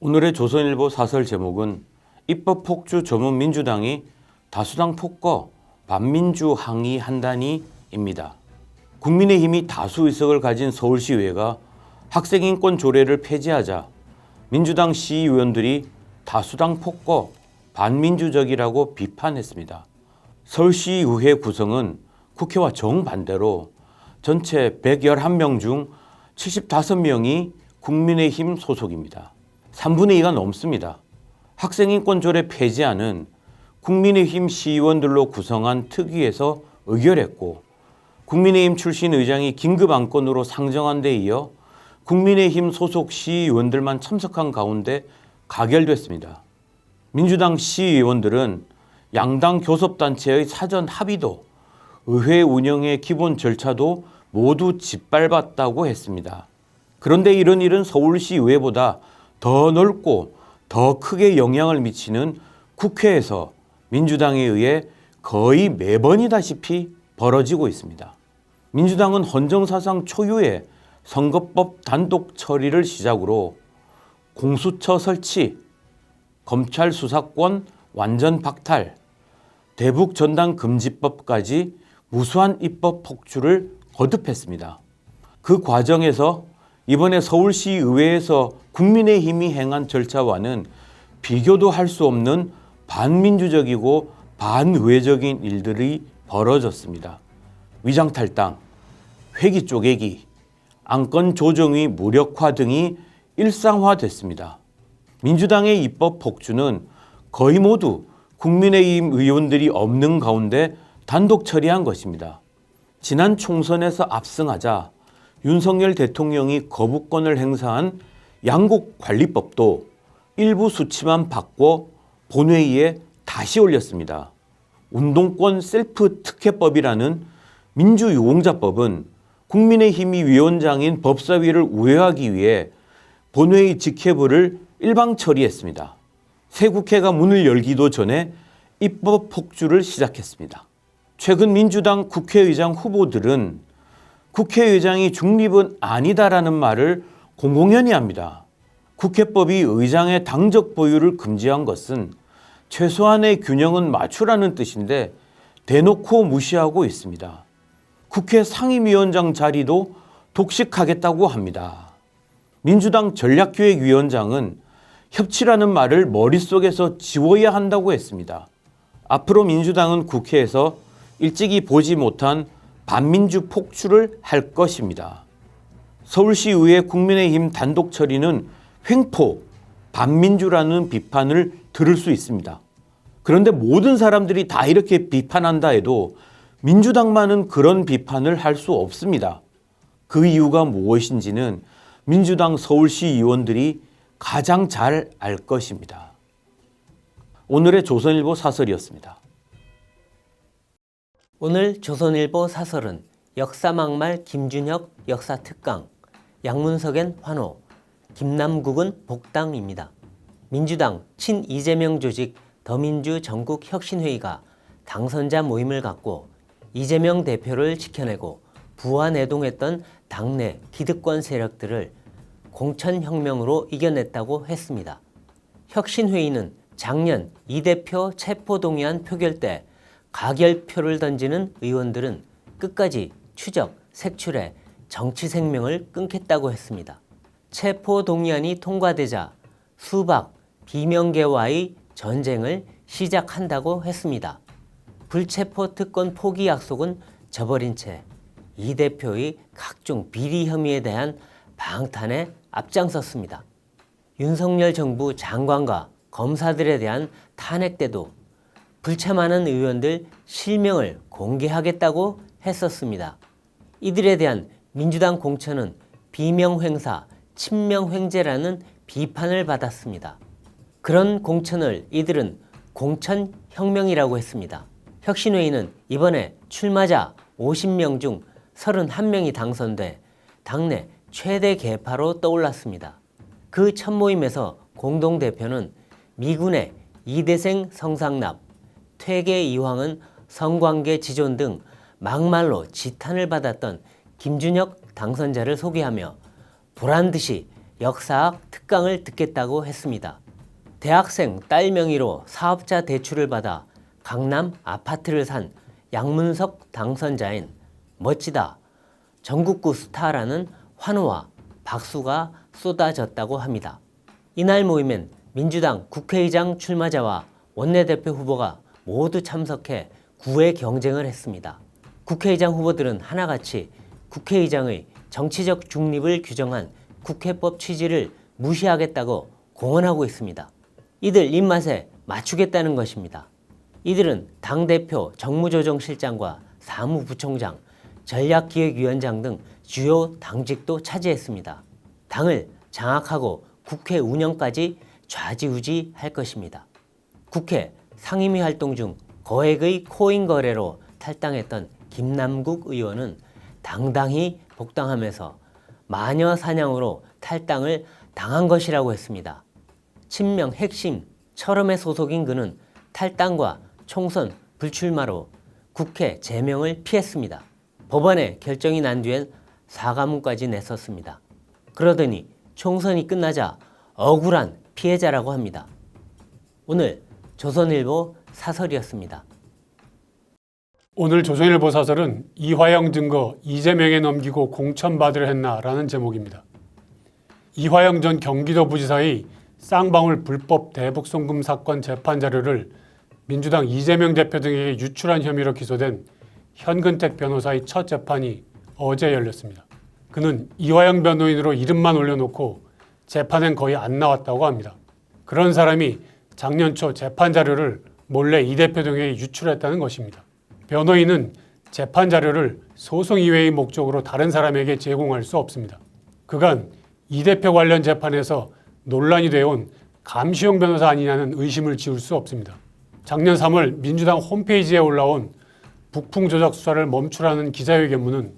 오늘의 조선일보 사설 제목은 입법 폭주 전문 민주당이 다수당 폭거 반민주 항의한다니입니다. 국민의힘이 다수 의석을 가진 서울시의회가 학생인권 조례를 폐지하자 민주당 시의원들이 다수당 폭거 반민주적이라고 비판했습니다. 서울시의회 구성은 국회와 정반대로 전체 111명 중 75명이 국민의힘 소속입니다. 3분의 2가 넘습니다. 학생인권 조례 폐지안은 국민의힘 시의원들로 구성한 특위에서 의결했고 국민의힘 출신 의장이 긴급 안건으로 상정한 데 이어 국민의힘 소속 시의원들만 참석한 가운데 가결됐습니다. 민주당 시의원들은 양당 교섭단체의 사전 합의도 의회 운영의 기본 절차도 모두 짓밟았다고 했습니다. 그런데 이런 일은 서울시의회보다 더 넓고 더 크게 영향을 미치는 국회에서 민주당에 의해 거의 매번이다시피 벌어지고 있습니다. 민주당은 헌정사상 초유의 선거법 단독 처리를 시작으로 공수처 설치, 검찰 수사권 완전 박탈, 대북 전단 금지법까지 무수한 입법 폭주를 거듭했습니다. 그 과정에서 이번에 서울시의회에서 국민의힘이 행한 절차와는 비교도 할 수 없는 반민주적이고 반의회적인 일들이 벌어졌습니다. 위장탈당, 회기 쪼개기, 안건 조정의 무력화 등이 일상화됐습니다. 민주당의 입법 폭주는 거의 모두 국민의힘 의원들이 없는 가운데 단독 처리한 것입니다. 지난 총선에서 압승하자 윤석열 대통령이 거부권을 행사한 양곡관리법도 일부 수치만 바꿔 본회의에 다시 올렸습니다. 운동권 셀프 특혜법이라는 민주유공자법은 국민의힘이 위원장인 법사위를 우회하기 위해 본회의 직회부를 일방 처리했습니다. 새 국회가 문을 열기도 전에 입법 폭주를 시작했습니다. 최근 민주당 국회의장 후보들은 국회의장이 중립은 아니다라는 말을 공공연히 합니다. 국회법이 의장의 당적 보유를 금지한 것은 최소한의 균형은 맞추라는 뜻인데 대놓고 무시하고 있습니다. 국회 상임위원장 자리도 독식하겠다고 합니다. 민주당 전략기획위원장은 협치라는 말을 머릿속에서 지워야 한다고 했습니다. 앞으로 민주당은 국회에서 일찍이 보지 못한 반민주 폭주를 할 것입니다. 서울시의회 국민의힘 단독 처리는 횡포, 반민주라는 비판을 들을 수 있습니다. 그런데 모든 사람들이 다 이렇게 비판한다 해도 민주당만은 그런 비판을 할 수 없습니다. 그 이유가 무엇인지는 민주당 서울시 의원들이 가장 잘 알 것입니다. 오늘의 조선일보 사설이었습니다. 오늘 조선일보 사설은 역사막말 김준혁 역사특강, 양문석엔 환호, 김남국은 복당입니다. 민주당 친 이재명 조직 더민주 전국혁신회의가 당선자 모임을 갖고 이재명 대표를 지켜내고 부안해동했던 당내 기득권 세력들을 공천혁명으로 이겨냈다고 했습니다. 혁신회의는 작년 이 대표 체포동의안 표결 때 가결표를 던지는 의원들은 끝까지 추적, 색출해 정치 생명을 끊겠다고 했습니다. 체포동의안이 통과되자 수박, 비명계와의 전쟁을 시작한다고 했습니다. 불체포 특권 포기 약속은 저버린 채 이 대표의 각종 비리 혐의에 대한 방탄에 앞장섰습니다. 윤석열 정부 장관과 검사들에 대한 탄핵 때도 불참하는 의원들 실명을 공개하겠다고 했었습니다. 이들에 대한 민주당 공천은 비명횡사, 친명횡재라는 비판을 받았습니다. 그런 공천을 이들은 공천혁명이라고 했습니다. 혁신회의는 이번에 출마자 50명 중 31명이 당선돼 당내 최대 계파로 떠올랐습니다. 그 첫 모임에서 공동대표는 미군의 이대생 성상납, 퇴계 이황은 성관계 지존 등 막말로 지탄을 받았던 김준혁 당선자를 소개하며 보란듯이 역사학 특강을 듣겠다고 했습니다. 대학생 딸 명의로 사업자 대출을 받아 강남 아파트를 산 양문석 당선자인 멋지다, 전국구 스타라는 환호와 박수가 쏟아졌다고 합니다. 이날 모임엔 민주당 국회의장 출마자와 원내대표 후보가 모두 참석해 구애 경쟁을 했습니다. 국회의장 후보들은 하나같이 국회의장의 정치적 중립을 규정한 국회법 취지를 무시하겠다고 공언하고 있습니다. 이들 입맛에 맞추겠다는 것입니다. 이들은 당대표 정무조정실장과 사무부총장, 전략기획위원장 등 주요 당직도 차지했습니다. 당을 장악하고 국회 운영까지 좌지우지할 것입니다. 국회 상임위 활동 중 거액의 코인 거래로 탈당했던 김남국 의원은 당당히 복당하면서 마녀 사냥으로 탈당을 당한 것이라고 했습니다. 친명 핵심 철험의 소속인 그는 탈당과 총선 불출마로 국회 제명을 피했습니다. 법원에 결정이 난 뒤엔 사과문까지 냈었습니다. 그러더니 총선이 끝나자 억울한 피해자라고 합니다. 오늘 조선일보 사설이었습니다. 오늘 조선일보 사설은 이화영 증거 이재명에 넘기고 공천받으려 했나라는 제목입니다. 이화영 전 경기도부지사의 쌍방울 불법 대북송금 사건 재판 자료를 민주당 이재명 대표 등에게 유출한 혐의로 기소된 현근택 변호사의 첫 재판이 어제 열렸습니다. 그는 이화영 변호인으로 이름만 올려놓고 재판엔 거의 안 나왔다고 합니다. 그런 사람이 작년 초 재판 자료를 몰래 이 대표 등에게 유출했다는 것입니다. 변호인은 재판 자료를 소송 이외의 목적으로 다른 사람에게 제공할 수 없습니다. 그간 이 대표 관련 재판에서 논란이 되어온 감시용 변호사 아니냐는 의심을 지울 수 없습니다. 작년 3월 민주당 홈페이지에 올라온 북풍 조작 수사를 멈추라는 기자회견문은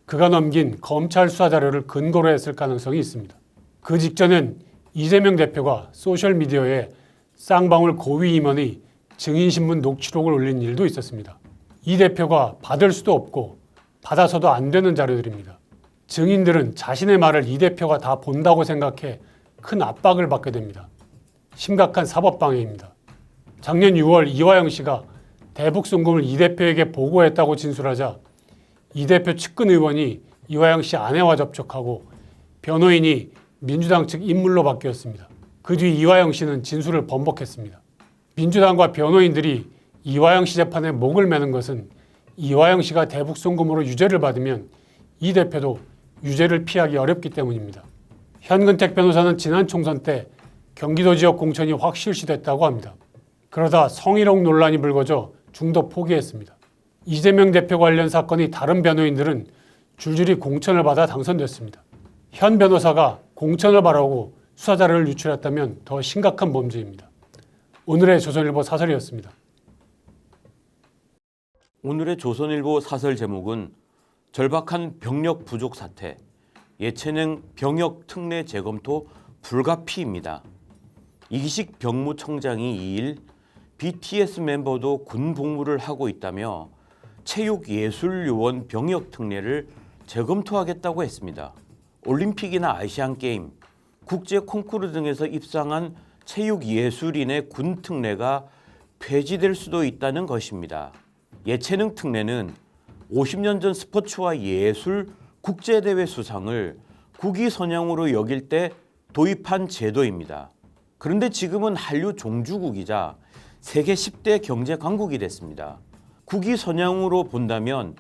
그가 넘긴 검찰 수사 자료를 근거로 했을 가능성이 있습니다. 그 직전엔 이재명 대표가 소셜미디어에 쌍방울 고위 임원의 증인신문 녹취록을 올린 일도 있었습니다. 이 대표가 받을 수도 없고 받아서도 안 되는 자료들입니다. 증인들은 자신의 말을 이 대표가 다 본다고 생각해 큰 압박을 받게 됩니다. 심각한 사법방해입니다. 작년 6월 이화영 씨가 대북송금을 이 대표에게 보고했다고 진술하자 이 대표 측근 의원이 이화영 씨 아내와 접촉하고 변호인이 민주당 측 인물로 바뀌었습니다. 그 뒤 이화영 씨는 진술을 번복했습니다. 민주당과 변호인들이 이화영 씨 재판에 목을 매는 것은 이화영 씨가 대북송금으로 유죄를 받으면 이 대표도 유죄를 피하기 어렵기 때문입니다. 현근택 변호사는 지난 총선 때 경기도 지역 공천이 확실시됐다고 합니다. 그러다 성희롱 논란이 불거져 중도 포기했습니다. 이재명 대표 관련 사건이 다른 변호인들은 줄줄이 공천을 받아 당선됐습니다. 현 변호사가 공천을 바라고 수사자료를 유출했다면 더 심각한 범죄입니다. 오늘의 조선일보 사설이었습니다. 오늘의 조선일보 사설 제목은 절박한 병력 부족 사태, 예체능 병역 특례 재검토 불가피입니다. 이기식 병무청장이 2일 BTS 멤버도 군 복무를 하고 있다며 체육예술요원 병역 특례를 재검토하겠다고 했습니다. 올림픽이나 아시안게임, 국제 콩쿠르 등에서 입상한 체육예술인의 군 특례가 폐지될 수도 있다는 것입니다. 예체능 특례는 50년 전 스포츠와 예술 국제대회 수상을 국위 선양으로 여길 때 도입한 제도입니다. 그런데 지금은 한류 종주국이자 세계 10대 경제 강국이 됐습니다. 국위 선양으로 본다면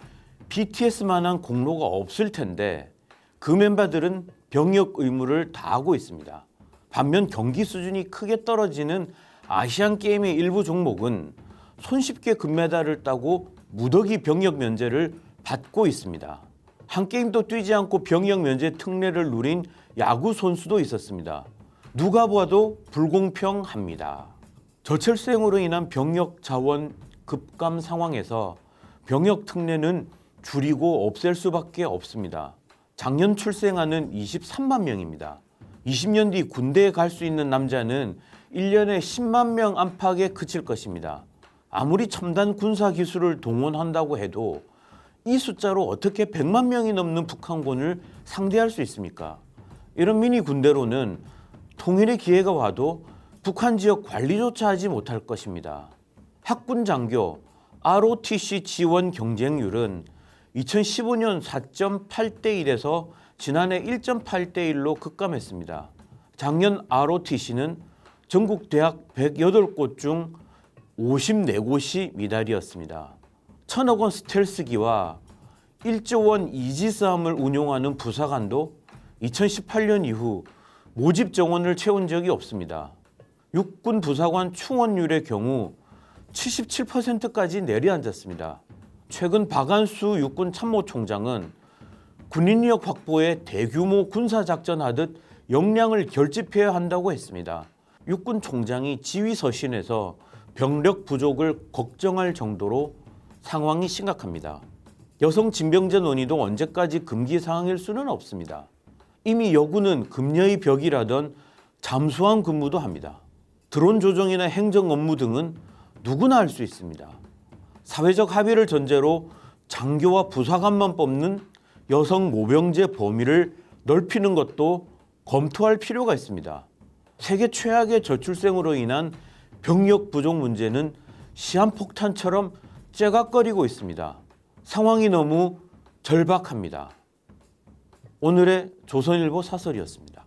BTS만한 공로가 없을 텐데 그 멤버들은 병역 의무를 다하고 있습니다. 반면 경기 수준이 크게 떨어지는 아시안게임의 일부 종목은 손쉽게 금메달을 따고 무더기 병역 면제를 받고 있습니다. 한 게임도 뛰지 않고 병역 면제 특례를 누린 야구 선수도 있었습니다. 누가 봐도 불공평합니다. 저출생으로 인한 병역 자원 급감 상황에서 병역 특례는 줄이고 없앨 수밖에 없습니다. 작년 출생아는 23만 명입니다. 20년 뒤 군대에 갈 수 있는 남자는 1년에 10만 명 안팎에 그칠 것입니다. 아무리 첨단 군사 기술을 동원한다고 해도 이 숫자로 어떻게 100만 명이 넘는 북한군을 상대할 수 있습니까? 이런 미니 군대로는 통일의 기회가 와도 북한 지역 관리조차 하지 못할 것입니다. 학군 장교 ROTC 지원 경쟁률은 2015년 4.8대 1에서 지난해 1.8대 1로 급감했습니다. 작년 ROTC는 전국 대학 108곳 중 54곳이 미달이었습니다. 1,000억 원 스텔스기와 1조 원 이지스함을 운용하는 부사관도 2018년 이후 모집 정원을 채운 적이 없습니다. 육군 부사관 충원율의 경우 77%까지 내려앉았습니다. 최근 박안수 육군 참모총장은 군인력 확보에 대규모 군사작전하듯 역량을 결집해야 한다고 했습니다. 육군 총장이 지휘서신에서 병력 부족을 걱정할 정도로 상황이 심각합니다. 여성 징병제 논의도 언제까지 금기 사항일 수는 없습니다. 이미 여군은 금여의 벽이라던 잠수함 근무도 합니다. 드론 조종이나 행정 업무 등은 누구나 할 수 있습니다. 사회적 합의를 전제로 장교와 부사관만 뽑는 여성 모병제 범위를 넓히는 것도 검토할 필요가 있습니다. 세계 최악의 저출생으로 인한 병력 부족 문제는 시한폭탄처럼 째각거리고 있습니다. 상황이 너무 절박합니다. 오늘의 조선일보 사설이었습니다.